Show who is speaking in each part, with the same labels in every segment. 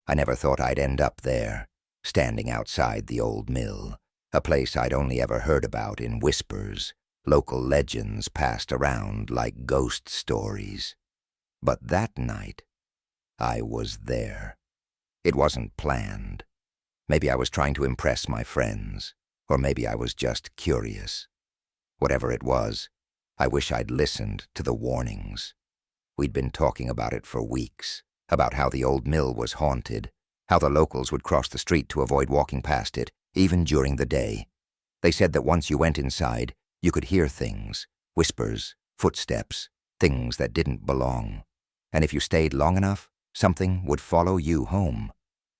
Speaker 1: I never thought I'd end up there, standing outside the old mill, a place I'd only ever heard about in whispers, local legends passed around like ghost stories. But that night, I was there. It wasn't planned. Maybe I was trying to impress my friends, or maybe I was just curious. Whatever it was, I wish I'd listened to the warnings. We'd been talking about it for weeks, about how the old mill was haunted, how the locals would cross the street to avoid walking past it, even during the day. They said that once you went inside, you could hear things, whispers, footsteps, things that didn't belong. And if you stayed long enough, something would follow you home.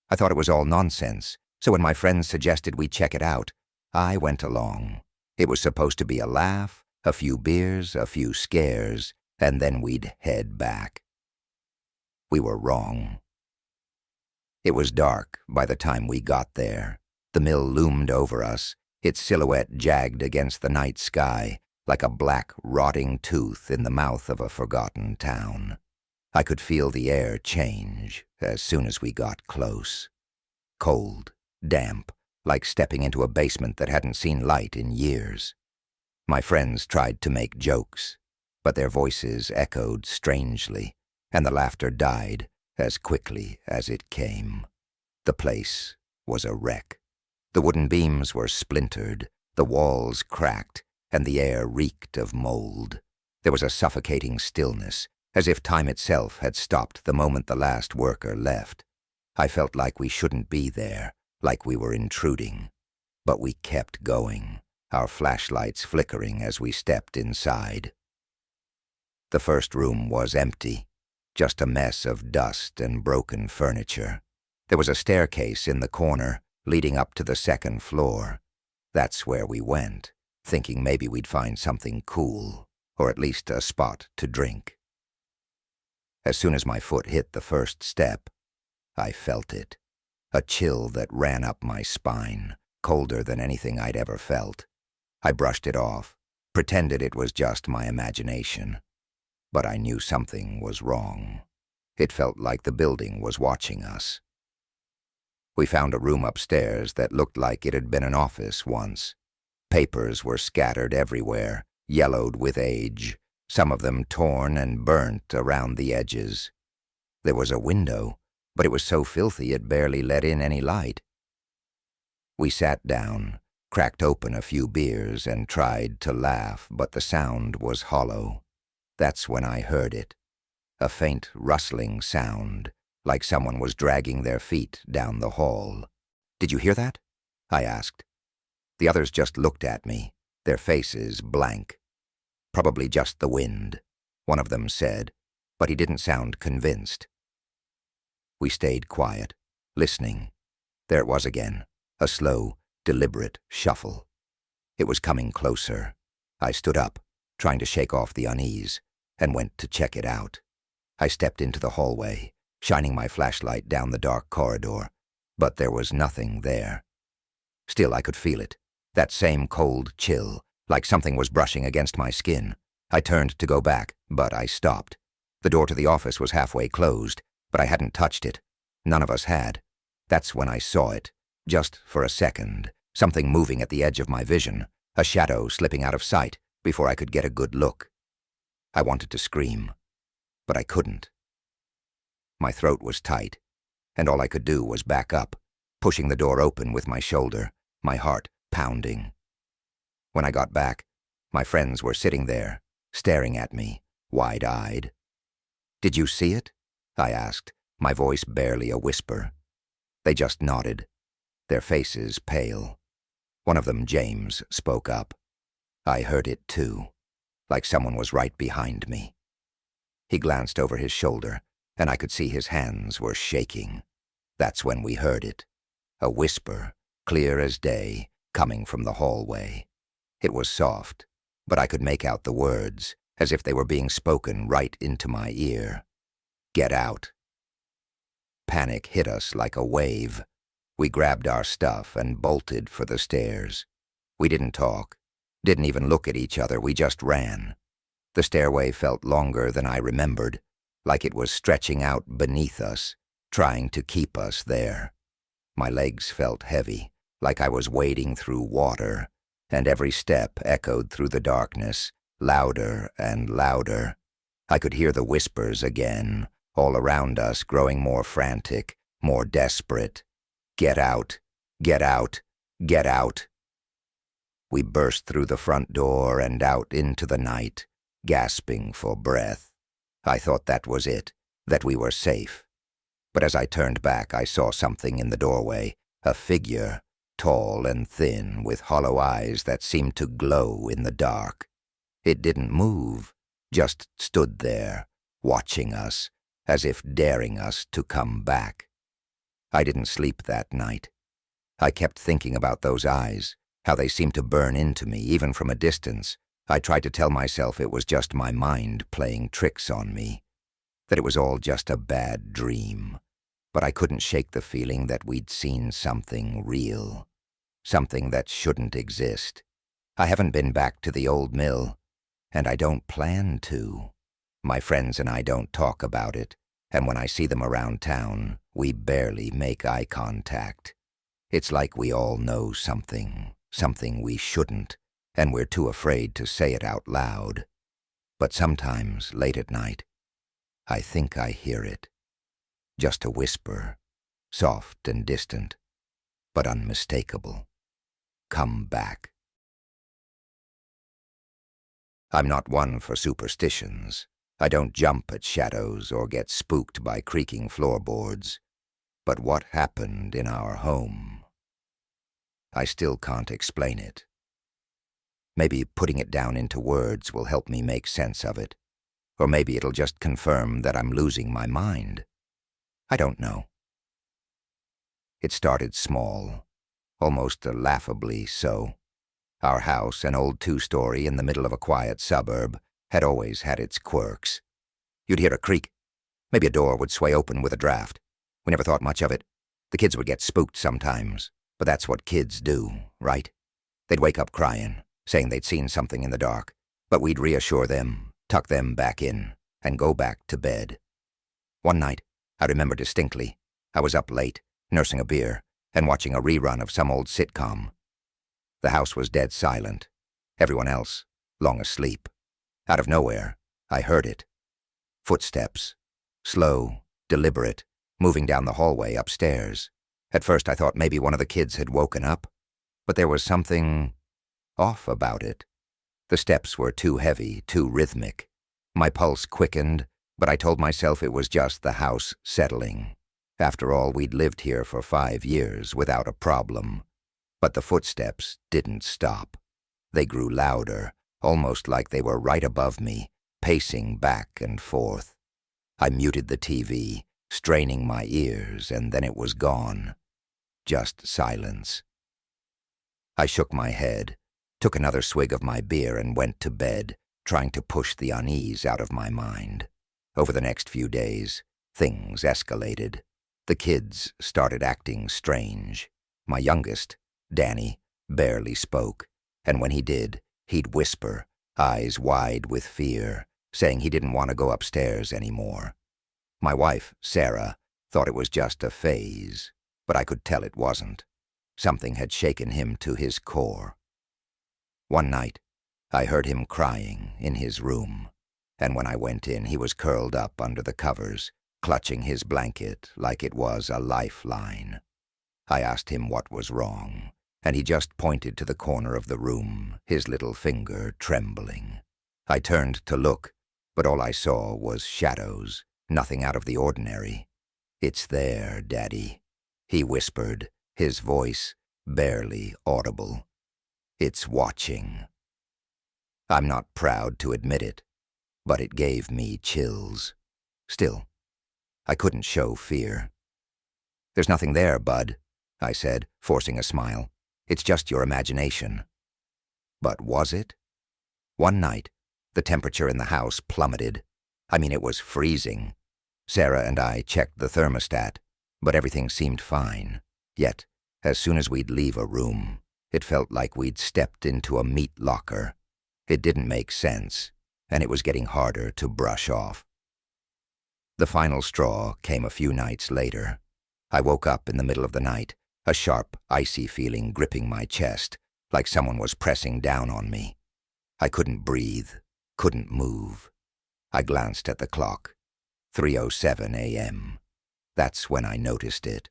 Speaker 1: I thought it was all nonsense, so when my friends suggested we check it out, I went along. It was supposed to be a laugh, a few beers, a few scares, and then we'd head back. We were wrong. It was dark by the time we got there. The mill loomed over us, its silhouette jagged against the night sky like a black, rotting tooth in the mouth of a forgotten town. I could feel the air change as soon as we got close. Cold, damp, like stepping into a basement that hadn't seen light in years. My friends tried to make jokes, but their voices echoed strangely, and the laughter died as quickly as it came. The place was a wreck. The wooden beams were splintered, the walls cracked, and the air reeked of mold. There was a suffocating stillness, as if time itself had stopped the moment the last worker left. I felt like we shouldn't be there, like we were intruding. But we kept going, our flashlights flickering as we stepped inside. The first room was empty, just a mess of dust and broken furniture. There was a staircase in the corner, leading up to the second floor. That's where we went, thinking maybe we'd find something cool, or at least a spot to drink. As soon as my foot hit the first step, I felt it. A chill that ran up my spine, colder than anything I'd ever felt. I brushed it off, pretended it was just my imagination. But I knew something was wrong. It felt like the building was watching us. We found a room upstairs that looked like it had been an office once. Papers were scattered everywhere, yellowed with age, some of them torn and burnt around the edges. There was a window, but it was so filthy it barely let in any light. We sat down, cracked open a few beers, and tried to laugh, but the sound was hollow. That's when I heard it. A faint rustling sound, like someone was dragging their feet down the hall. "Did you hear that?" I asked. The others just looked at me, their faces blank. "Probably just the wind," one of them said, but he didn't sound convinced. We stayed quiet, listening. There it was again, a slow, deliberate shuffle. It was coming closer. I stood up, trying to shake off the unease, and went to check it out. I stepped into the hallway, shining my flashlight down the dark corridor, but there was nothing there. Still, I could feel it, that same cold chill, like something was brushing against my skin. I turned to go back, but I stopped. The door to the office was halfway closed, but I hadn't touched it. None of us had. That's when I saw it, just for a second, something moving at the edge of my vision, a shadow slipping out of sight before I could get a good look. I wanted to scream, but I couldn't. My throat was tight, and all I could do was back up, pushing the door open with my shoulder, my heart pounding. When I got back, my friends were sitting there, staring at me, wide-eyed. "Did you see it?" I asked, my voice barely a whisper. They just nodded, their faces pale. One of them, James, spoke up. "I heard it too, like someone was right behind me." He glanced over his shoulder, and I could see his hands were shaking. That's when we heard it. A whisper, clear as day, coming from the hallway. It was soft, but I could make out the words, as if they were being spoken right into my ear. "Get out." Panic hit us like a wave. We grabbed our stuff and bolted for the stairs. We didn't talk, didn't even look at each other, we just ran. The stairway felt longer than I remembered, like it was stretching out beneath us, trying to keep us there. My legs felt heavy, like I was wading through water, and every step echoed through the darkness, louder and louder. I could hear the whispers again, all around us, growing more frantic, more desperate. Get out! Get out! Get out! We burst through the front door and out into the night, gasping for breath. I thought that was it, that we were safe. But as I turned back, I saw something in the doorway, a figure, tall and thin, with hollow eyes that seemed to glow in the dark. It didn't move, just stood there, watching us, as if daring us to come back. I didn't sleep that night. I kept thinking about those eyes, how they seemed to burn into me, even from a distance. I tried to tell myself it was just my mind playing tricks on me, that it was all just a bad dream. But I couldn't shake the feeling that we'd seen something real, something that shouldn't exist. I haven't been back to the old mill, and I don't plan to. My friends and I don't talk about it, and when I see them around town, we barely make eye contact. It's like we all know something we shouldn't, and we're too afraid to say it out loud. But sometimes, late at night, I think I hear it. Just a whisper, soft and distant, but unmistakable. Come back. I'm not one for superstitions. I don't jump at shadows or get spooked by creaking floorboards. But what happened in our home? I still can't explain it. Maybe putting it down into words will help me make sense of it. Or maybe it'll just confirm that I'm losing my mind. I don't know. It started small, almost laughably so. Our house, an old two-story in the middle of a quiet suburb, had always had its quirks. You'd hear a creak. Maybe a door would sway open with a draft. We never thought much of it. The kids would get spooked sometimes, but that's what kids do, right? They'd wake up crying, saying they'd seen something in the dark, but we'd reassure them, tuck them back in, and go back to bed. One night, I remember distinctly, I was up late, nursing a beer, and watching a rerun of some old sitcom. The house was dead silent. Everyone else, long asleep. Out of nowhere, I heard it. Footsteps. Slow, deliberate, moving down the hallway upstairs. At first I thought maybe one of the kids had woken up, but there was something off about it. The steps were too heavy, too rhythmic. My pulse quickened, but I told myself it was just the house settling. After all, we'd lived here for 5 years without a problem. But the footsteps didn't stop. They grew louder, almost like they were right above me, pacing back and forth. I muted the TV, straining my ears, and then it was gone. Just silence. I shook my head, took another swig of my beer, and went to bed, trying to push the unease out of my mind. Over the next few days, things escalated. The kids started acting strange. My youngest, Danny, barely spoke, and when he did, he'd whisper, eyes wide with fear, saying he didn't want to go upstairs anymore. My wife, Sarah, thought it was just a phase, but I could tell it wasn't. Something had shaken him to his core. One night, I heard him crying in his room, and when I went in, he was curled up under the covers, clutching his blanket like it was a lifeline. I asked him what was wrong, and he just pointed to the corner of the room, his little finger trembling. I turned to look, but all I saw was shadows, nothing out of the ordinary. "It's there, Daddy," he whispered, his voice barely audible. "It's watching." I'm not proud to admit it, but it gave me chills. Still, I couldn't show fear. "There's nothing there, Bud," I said, forcing a smile. "It's just your imagination." But was it? One night, the temperature in the house plummeted. I mean, it was freezing. Sarah and I checked the thermostat, but everything seemed fine. Yet, as soon as we'd leave a room, it felt like we'd stepped into a meat locker. It didn't make sense, and it was getting harder to brush off. The final straw came a few nights later. I woke up in the middle of the night, a sharp, icy feeling gripping my chest, like someone was pressing down on me. I couldn't breathe, couldn't move. I glanced at the clock. 3:07 a.m. That's when I noticed it.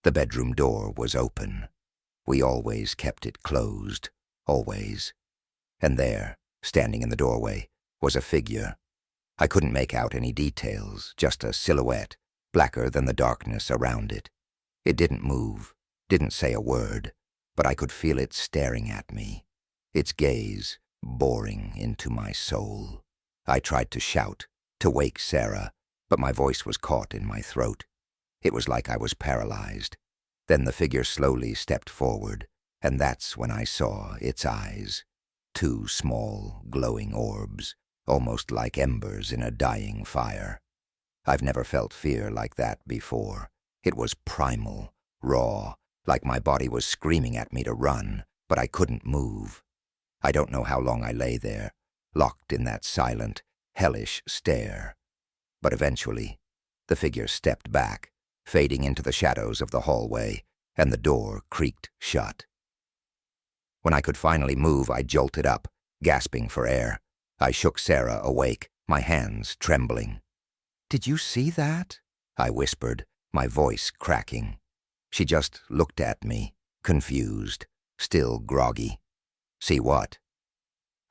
Speaker 1: The bedroom door was open. We always kept it closed, always. And there, standing in the doorway, was a figure. I couldn't make out any details, just a silhouette, blacker than the darkness around it. It didn't move, didn't say a word, but I could feel it staring at me, its gaze boring into my soul. I tried to shout, to wake Sarah, but my voice was caught in my throat. It was like I was paralyzed. Then the figure slowly stepped forward, and that's when I saw its eyes. Two small, glowing orbs, almost like embers in a dying fire. I've never felt fear like that before. It was primal, raw, like my body was screaming at me to run, but I couldn't move. I don't know how long I lay there, locked in that silent, hellish stare. But eventually, the figure stepped back, fading into the shadows of the hallway, and the door creaked shut. When I could finally move, I jolted up, gasping for air. I shook Sarah awake, my hands trembling. "Did you see that?" I whispered, my voice cracking. She just looked at me, confused, still groggy. "See what?"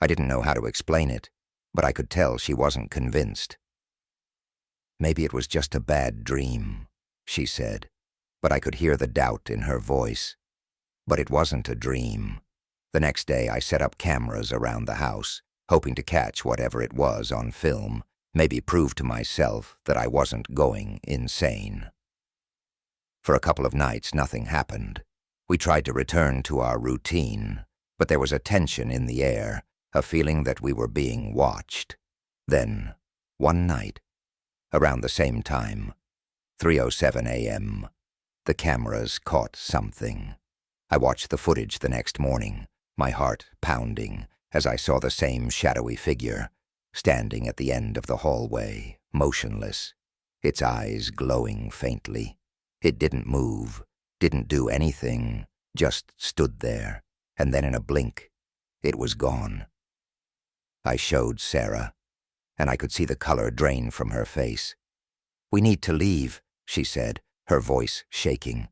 Speaker 1: I didn't know how to explain it, but I could tell she wasn't convinced. "Maybe it was just a bad dream," she said, but I could hear the doubt in her voice. But it wasn't a dream. The next day I set up cameras around the house, hoping to catch whatever it was on film, maybe prove to myself that I wasn't going insane. For a couple of nights, nothing happened. We tried to return to our routine, but there was a tension in the air, a feeling that we were being watched. Then, one night, around the same time, 3:07 a.m., the cameras caught something. I watched the footage the next morning, my heart pounding, as I saw the same shadowy figure, standing at the end of the hallway, motionless, its eyes glowing faintly. It didn't move, didn't do anything, just stood there, and then in a blink, it was gone. I showed Sarah, and I could see the color drain from her face. "We need to leave," she said, her voice shaking.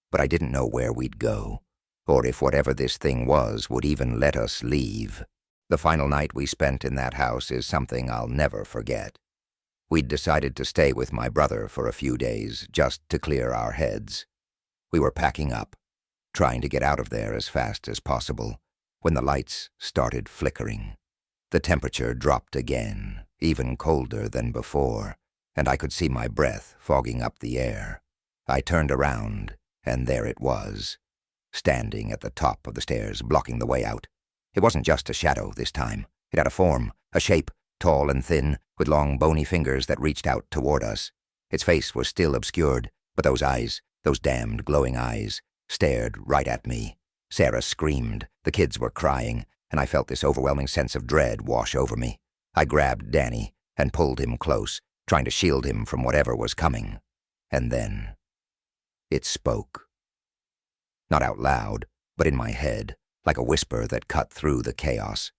Speaker 1: But I didn't know where we'd go, or if whatever this thing was would even let us leave. The final night we spent in that house is something I'll never forget. We'd decided to stay with my brother for a few days, just to clear our heads. We were packing up, trying to get out of there as fast as possible, when the lights started flickering. The temperature dropped again, even colder than before, and I could see my breath fogging up the air. I turned around, and there it was, standing at the top of the stairs, blocking the way out. It wasn't just a shadow this time. It had a form, a shape, tall and thin, with long bony fingers that reached out toward us. Its face was still obscured, but those eyes, those damned glowing eyes, stared right at me. Sarah screamed, the kids were crying, and I felt this overwhelming sense of dread wash over me. I grabbed Danny and pulled him close, trying to shield him from whatever was coming. And then it spoke. Not out loud, but in my head, like a whisper that cut through the chaos.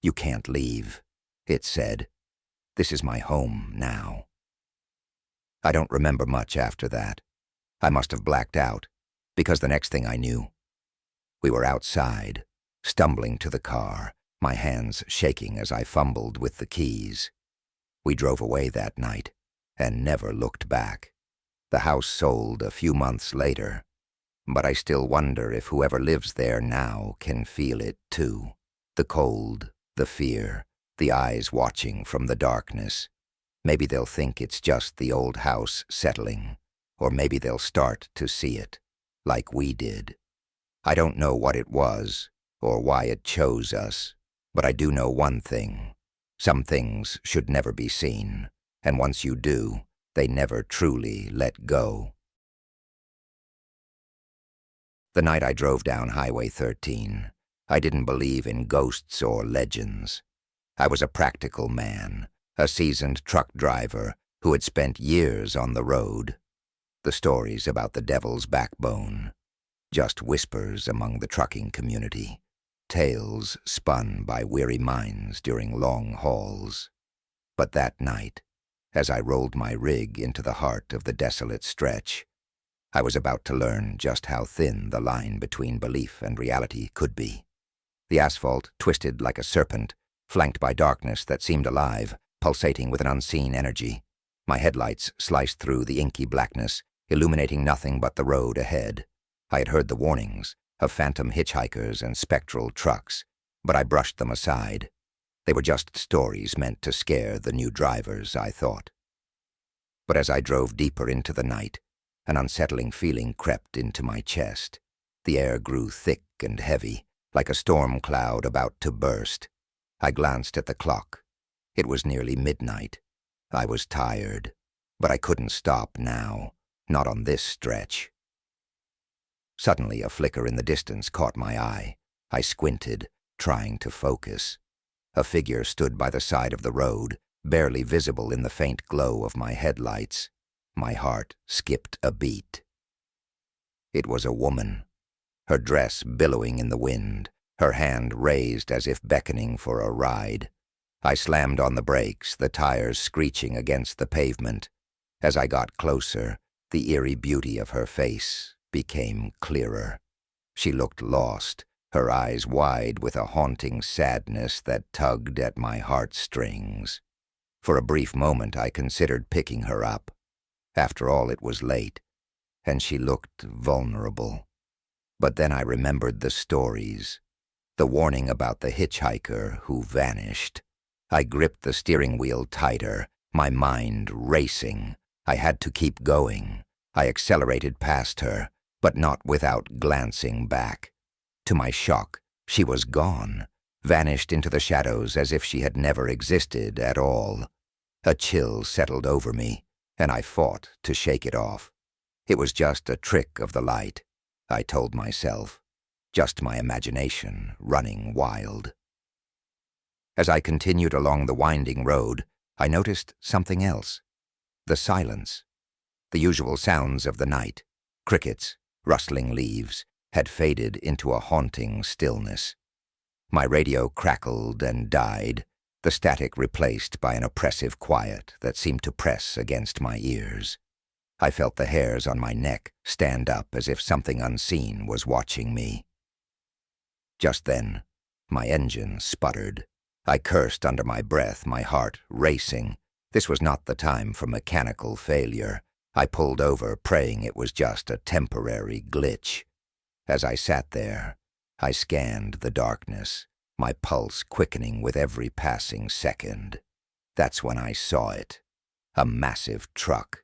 Speaker 1: "You can't leave," it said. "This is my home now." I don't remember much after that. I must have blacked out, because the next thing I knew, we were outside, stumbling to the car, my hands shaking as I fumbled with the keys. We drove away that night, and never looked back. The house sold a few months later, but I still wonder if whoever lives there now can feel it too. The cold, the fear, the eyes watching from the darkness. Maybe they'll think it's just the old house settling, or maybe they'll start to see it, like we did. I don't know what it was, or why it chose us, but I do know one thing. Some things should never be seen, and once you do, they never truly let go. The night I drove down Highway 13, I didn't believe in ghosts or legends. I was a practical man, a seasoned truck driver, who had spent years on the road. The stories about the devil's backbone, just whispers among the trucking community, tales spun by weary minds during long hauls. But that night, as I rolled my rig into the heart of the desolate stretch, I was about to learn just how thin the line between belief and reality could be. The asphalt twisted like a serpent, flanked by darkness that seemed alive, pulsating with an unseen energy. My headlights sliced through the inky blackness, illuminating nothing but the road ahead. I had heard the warnings of phantom hitchhikers and spectral trucks, but I brushed them aside. They were just stories meant to scare the new drivers, I thought. But as I drove deeper into the night, an unsettling feeling crept into my chest. The air grew thick and heavy, like a storm cloud about to burst. I glanced at the clock. It was nearly midnight. I was tired, but I couldn't stop now, not on this stretch. Suddenly, a flicker in the distance caught my eye. I squinted, trying to focus. A figure stood by the side of the road, barely visible in the faint glow of my headlights. My heart skipped a beat. It was a woman, her dress billowing in the wind, her hand raised as if beckoning for a ride. I slammed on the brakes, the tires screeching against the pavement. As I got closer, the eerie beauty of her face became clearer. She looked lost, her eyes wide with a haunting sadness that tugged at my heartstrings. For a brief moment I considered picking her up. After all, it was late, and she looked vulnerable. But then I remembered the stories, the warning about the hitchhiker who vanished. I gripped the steering wheel tighter, my mind racing. I had to keep going. I accelerated past her, but not without glancing back. To my shock, she was gone, vanished into the shadows as if she had never existed at all. A chill settled over me, and I fought to shake it off. It was just a trick of the light, I told myself. Just my imagination running wild. As I continued along the winding road, I noticed something else. The silence. The usual sounds of the night, crickets, rustling leaves, had faded into a haunting stillness. My radio crackled and died, the static replaced by an oppressive quiet that seemed to press against my ears. I felt the hairs on my neck stand up as if something unseen was watching me. Just then, my engine sputtered. I cursed under my breath, my heart racing. This was not the time for mechanical failure. I pulled over, praying it was just a temporary glitch. As I sat there, I scanned the darkness, my pulse quickening with every passing second. That's when I saw it. A massive truck,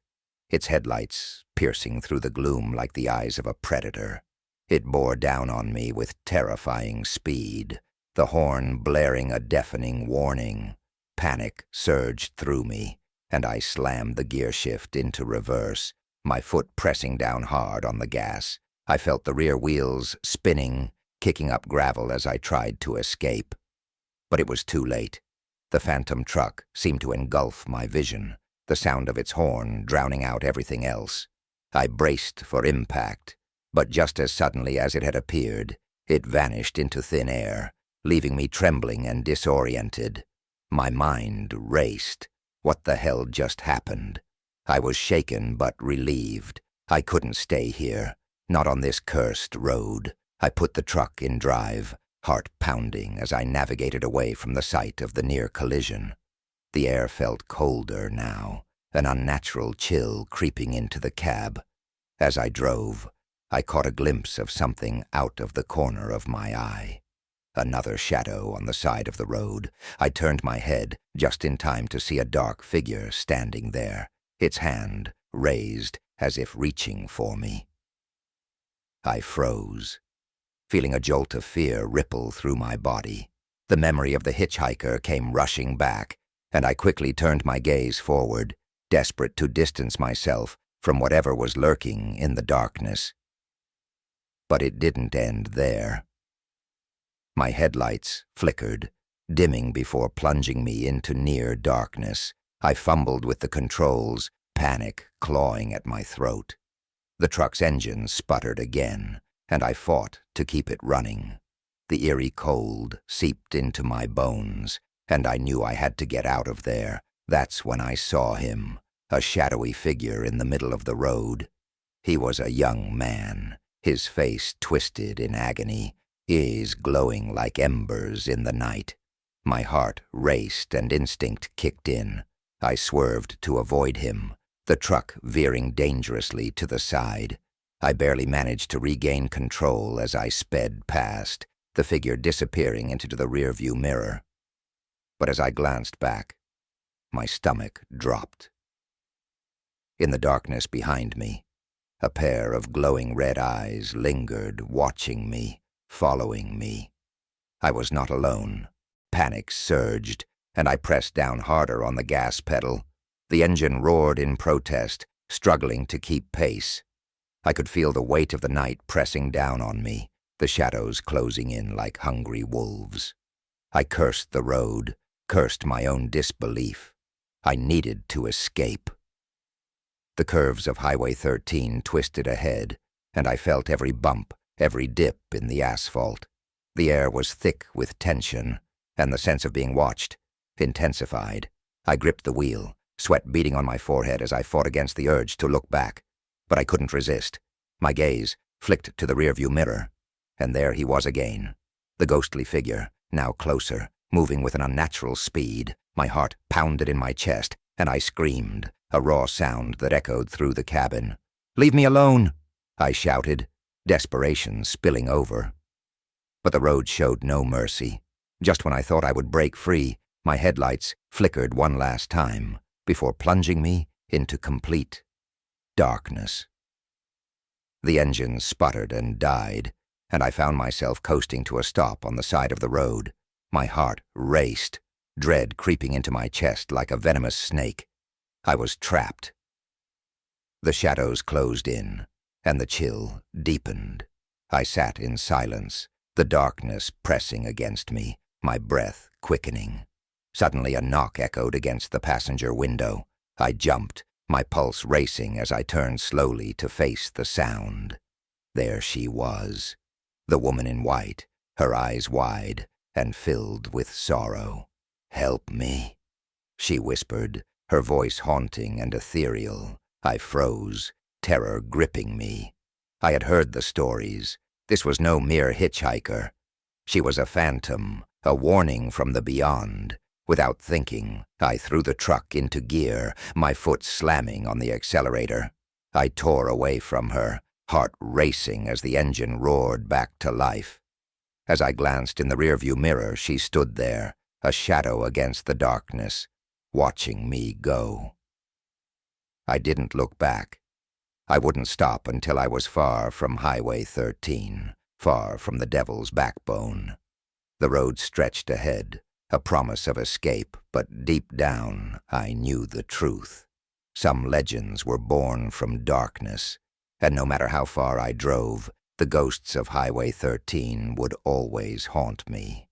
Speaker 1: its headlights piercing through the gloom like the eyes of a predator. It bore down on me with terrifying speed, the horn blaring a deafening warning. Panic surged through me, and I slammed the gear shift into reverse, my foot pressing down hard on the gas. I felt the rear wheels spinning, kicking up gravel as I tried to escape. But it was too late. The phantom truck seemed to engulf my vision, the sound of its horn drowning out everything else. I braced for impact, but just as suddenly as it had appeared, it vanished into thin air, leaving me trembling and disoriented. My mind raced. What the hell just happened? I was shaken but relieved. I couldn't stay here, not on this cursed road. I put the truck in drive, heart pounding as I navigated away from the site of the near collision. The air felt colder now, an unnatural chill creeping into the cab. As I drove, I caught a glimpse of something out of the corner of my eye. Another shadow on the side of the road. I turned my head just in time to see a dark figure standing there, its hand raised as if reaching for me. I froze, feeling a jolt of fear ripple through my body. The memory of the hitchhiker came rushing back, and I quickly turned my gaze forward, desperate to distance myself from whatever was lurking in the darkness. But it didn't end there. My headlights flickered, dimming before plunging me into near darkness. I fumbled with the controls, panic clawing at my throat. The truck's engine sputtered again, and I fought to keep it running. The eerie cold seeped into my bones, and I knew I had to get out of there. That's when I saw him, a shadowy figure in the middle of the road. He was a young man, his face twisted in agony, eyes glowing like embers in the night. My heart raced and instinct kicked in. I swerved to avoid him, the truck veering dangerously to the side. I barely managed to regain control as I sped past, the figure disappearing into the rearview mirror. But as I glanced back, my stomach dropped. In the darkness behind me, a pair of glowing red eyes lingered, watching me, following me. I was not alone. Panic surged, and I pressed down harder on the gas pedal. The engine roared in protest, struggling to keep pace. I could feel the weight of the night pressing down on me, the shadows closing in like hungry wolves. I cursed the road, cursed my own disbelief. I needed to escape. The curves of Highway 13 twisted ahead, and I felt every bump, every dip in the asphalt. The air was thick with tension, and the sense of being watched intensified. I gripped the wheel, sweat beading on my forehead as I fought against the urge to look back. But I couldn't resist. My gaze flicked to the rearview mirror, and there he was again. The ghostly figure, now closer, moving with an unnatural speed. My heart pounded in my chest, and I screamed, a raw sound that echoed through the cabin. "Leave me alone!" I shouted, desperation spilling over. But the road showed no mercy. Just when I thought I would break free, my headlights flickered one last time before plunging me into complete darkness. The engine sputtered and died, and I found myself coasting to a stop on the side of the road. My heart raced, dread creeping into my chest like a venomous snake. I was trapped. The shadows closed in, and the chill deepened. I sat in silence, the darkness pressing against me, my breath quickening. Suddenly a knock echoed against the passenger window. I jumped, my pulse racing as I turned slowly to face the sound. There she was, the woman in white, her eyes wide and filled with sorrow. "Help me," she whispered, her voice haunting and ethereal. I froze, terror gripping me. I had heard the stories. This was no mere hitchhiker. She was a phantom, a warning from the beyond. Without thinking, I threw the truck into gear, my foot slamming on the accelerator. I tore away from her, heart racing as the engine roared back to life. As I glanced in the rearview mirror, she stood there, a shadow against the darkness, watching me go. I didn't look back. I wouldn't stop until I was far from Highway 13, far from the devil's backbone. The road stretched ahead, a promise of escape, but deep down I knew the truth. Some legends were born from darkness, and no matter how far I drove, the ghosts of Highway 13 would always haunt me.